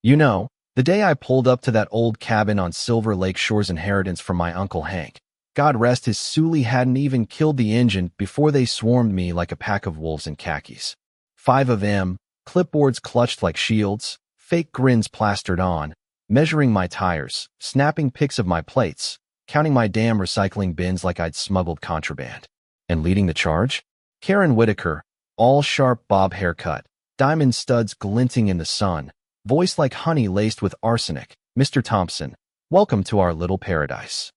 You know, the day I pulled up to that old cabin on Silver Lake Shore's inheritance from my Uncle Hank, God rest his Sully, hadn't even killed the engine before they swarmed me like a pack of wolves in khakis. 5 of them, clipboards clutched like shields, fake grins plastered on, measuring my tires, snapping pics of my plates, counting my damn recycling bins like I'd smuggled contraband. And leading the charge? Karen Whitaker, all sharp bob haircut, diamond studs glinting in the sun, voice like honey laced with arsenic. Mr. Thompson, welcome to our little paradise.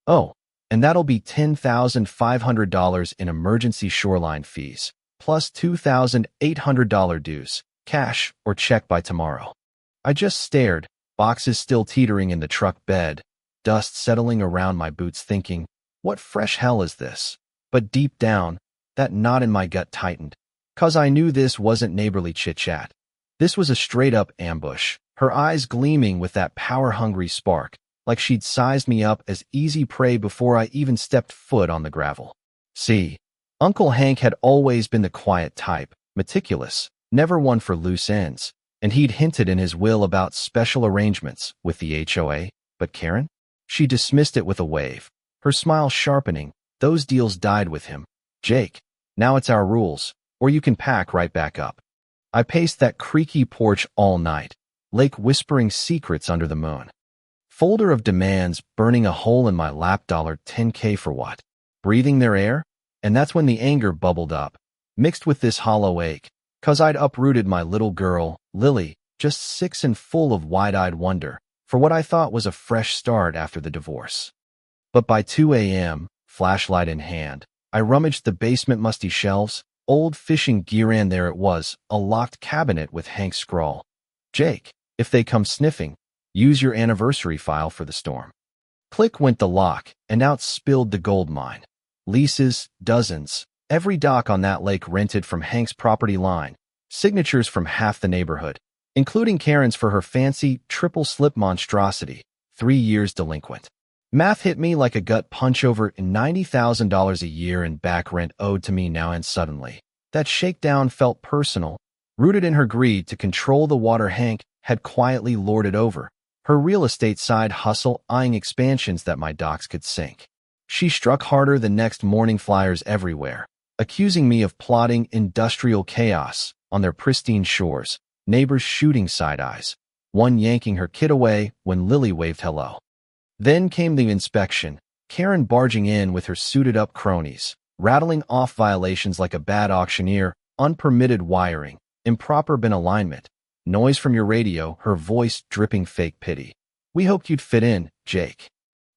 Oh, and that'll be $10,500 in emergency shoreline fees, plus $2,800 dues, cash or check by tomorrow. I just stared, boxes still teetering in the truck bed, dust settling around my boots, thinking, what fresh hell is this? But deep down, that knot in my gut tightened, 'cause I knew this wasn't neighborly chit-chat. This was a straight-up ambush, her eyes gleaming with that power-hungry spark, like she'd sized me up as easy prey before I even stepped foot on the gravel. See, Uncle Hank had always been the quiet type, meticulous, never one for loose ends, and he'd hinted in his will about special arrangements with the HOA, but Karen? She dismissed it with a wave, her smile sharpening. Those deals died with him. Jake, now it's our rules, or you can pack right back up. I paced that creaky porch all night, lake whispering secrets under the moon. Folder of demands burning a hole in my lap. $10K for what? Breathing their air? And that's when the anger bubbled up, mixed with this hollow ache, 'cause I'd uprooted my little girl, Lily, just 6 and full of wide-eyed wonder, for what I thought was a fresh start after the divorce. But by 2 a.m., flashlight in hand, I rummaged the basement musty shelves, old fishing gear, and there it was, a locked cabinet with Hank's scrawl. Jake, if they come sniffing, use your anniversary file for the storm. Click went the lock, and out spilled the gold mine. Leases, dozens, every dock on that lake rented from Hank's property line, signatures from half the neighborhood, including Karen's for her fancy triple slip monstrosity, 3 years delinquent. Math hit me like a gut punch. Over $90,000 a year in back rent owed to me now, and suddenly, that shakedown felt personal, rooted in her greed to control the water Hank had quietly lorded over, her real estate side hustle eyeing expansions that my docks could sink. She struck harder the next morning, flyers everywhere, accusing me of plotting industrial chaos on their pristine shores, neighbors shooting side eyes, one yanking her kid away when Lily waved hello. Then came the inspection, Karen barging in with her suited-up cronies, rattling off violations like a bad auctioneer, unpermitted wiring, improper bin alignment, noise from your radio, her voice dripping fake pity. We hoped you'd fit in, Jake.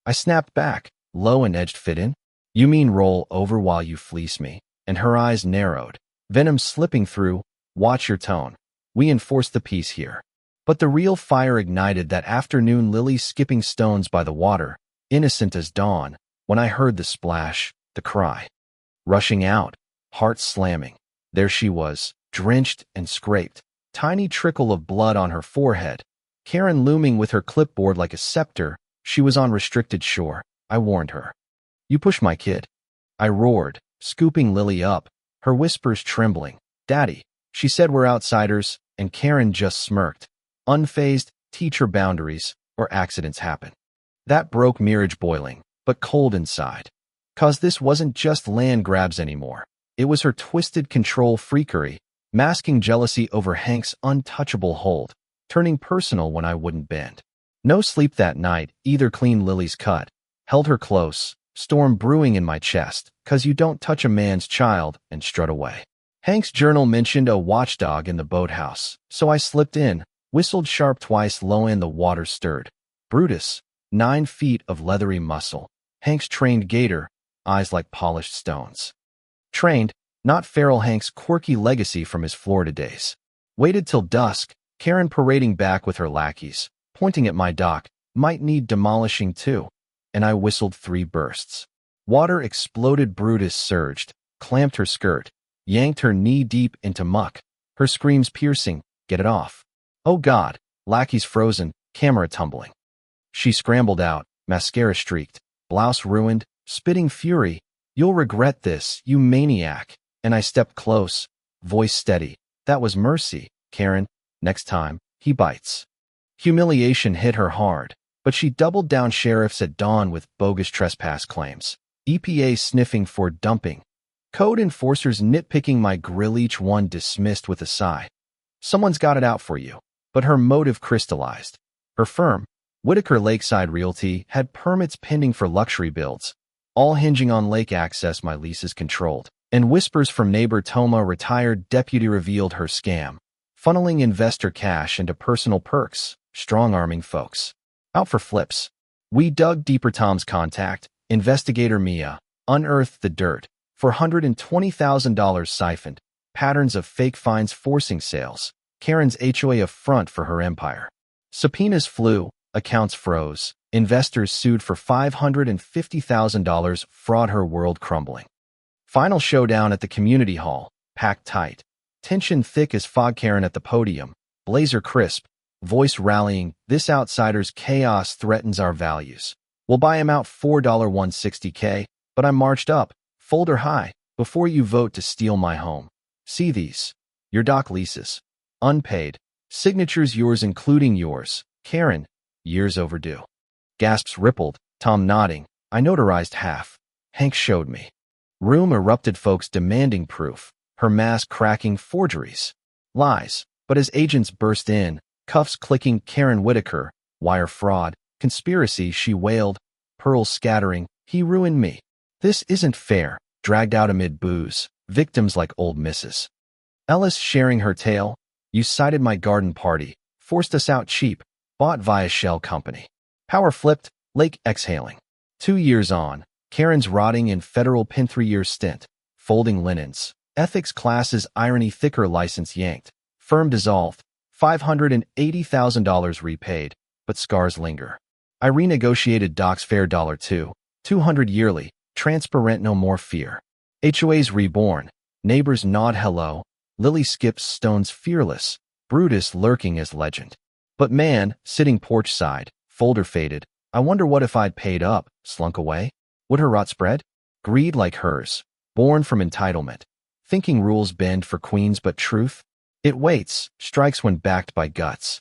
I snapped back, low and edged. Fit in? You mean roll over while you fleece me? And her eyes narrowed, venom slipping through. Watch your tone. We enforce the peace here. But the real fire ignited that afternoon, Lily skipping stones by the water, innocent as dawn, when I heard the splash, the cry. Rushing out, heart slamming, there she was, drenched and scraped, tiny trickle of blood on her forehead, Karen looming with her clipboard like a scepter. She was on restricted shore. I warned her. You push my kid. I roared, scooping Lily up, her whispers trembling. Daddy, she said we're outsiders, and Karen just smirked. Unfazed, teach her boundaries, or accidents happen. That broke marriage boiling, but cold inside. 'Cause this wasn't just land grabs anymore. It was her twisted control freakery, masking jealousy over Hank's untouchable hold, turning personal when I wouldn't bend. No sleep that night, either. Cleaned Lily's cut, held her close, storm brewing in my chest, 'cause you don't touch a man's child, and strut away. Hank's journal mentioned a watchdog in the boathouse, so I slipped in, whistled sharp twice low, and the water stirred. Brutus, 9 feet of leathery muscle, Hank's trained gator, eyes like polished stones. Trained, not feral. Hank's quirky legacy from his Florida days. Waited till dusk, Karen parading back with her lackeys, pointing at my dock, might need demolishing too, and I whistled 3 bursts. Water exploded. Brutus surged, clamped her skirt, yanked her knee-deep into muck, her screams piercing. Get it off. Oh God, lackeys frozen, camera tumbling. She scrambled out, mascara streaked, blouse ruined, spitting fury. You'll regret this, you maniac. And I stepped close, voice steady. That was mercy, Karen. Next time, he bites. Humiliation hit her hard, but she doubled down sheriffs at dawn with bogus trespass claims. EPA sniffing for dumping. Code enforcers nitpicking my grill, each one dismissed with a sigh. Someone's got it out for you. But her motive crystallized. Her firm, Whitaker Lakeside Realty, had permits pending for luxury builds, all hinging on lake access my leases controlled. And whispers from neighbor Toma, retired deputy, revealed her scam, funneling investor cash into personal perks, strong-arming folks. Out for flips. We dug deeper. Tom's contact, investigator Mia, unearthed the dirt. $420,000 siphoned, patterns of fake fines forcing sales, Karen's HOA affront for her empire. Subpoenas flew, accounts froze, investors sued for $550,000, fraud, her world crumbling. Final showdown at the community hall, packed tight. Tension thick as fog. Karen at the podium, blazer crisp, voice rallying, this outsider's chaos threatens our values. We'll buy him out $160K, but I'm marched up, folder high, before you vote to steal my home. See these. Your doc leases. Unpaid. Signatures yours including yours. Karen, years overdue. Gasps rippled, Tom nodding. I notarized half. Hank showed me. Room erupted, folks demanding proof. Her mask cracking, forgeries. Lies. But as agents burst in, cuffs clicking, Karen Whitaker, wire fraud, conspiracy, she wailed, pearls scattering, he ruined me. This isn't fair, dragged out amid boos, victims like old Mrs. Ellis sharing her tale. You cited my garden party, forced us out cheap, bought via shell company. Power flipped, Lake exhaling. 2 years on, Karen's rotting in federal pen, 3-year stint, folding linens. Ethics classes, irony thicker, license yanked. Firm dissolved, $580,000 repaid, but scars linger. I renegotiated docs fair $200 yearly, transparent, no more fear. HOA's reborn, neighbors nod hello, Lily skips stones fearless, Brutus lurking as legend. But man, sitting porch side, folder faded, I wonder what if I'd paid up, slunk away? Would her rot spread? Greed like hers, born from entitlement. Thinking rules bend for queens, but truth? It waits, strikes when backed by guts.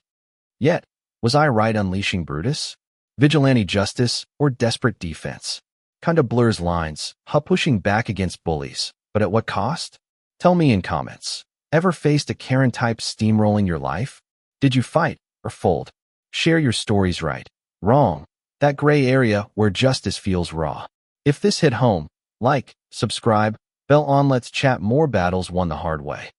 Yet, was I right unleashing Brutus? Vigilante justice or desperate defense? Kinda blurs lines, pushing back against bullies, but at what cost? Tell me in comments. Ever faced a Karen type steamrolling your life? Did you fight or fold? Share your stories, right, wrong, that gray area where justice feels raw. If this hit home, like, subscribe, bell on, let's chat more. Battles won the hard way.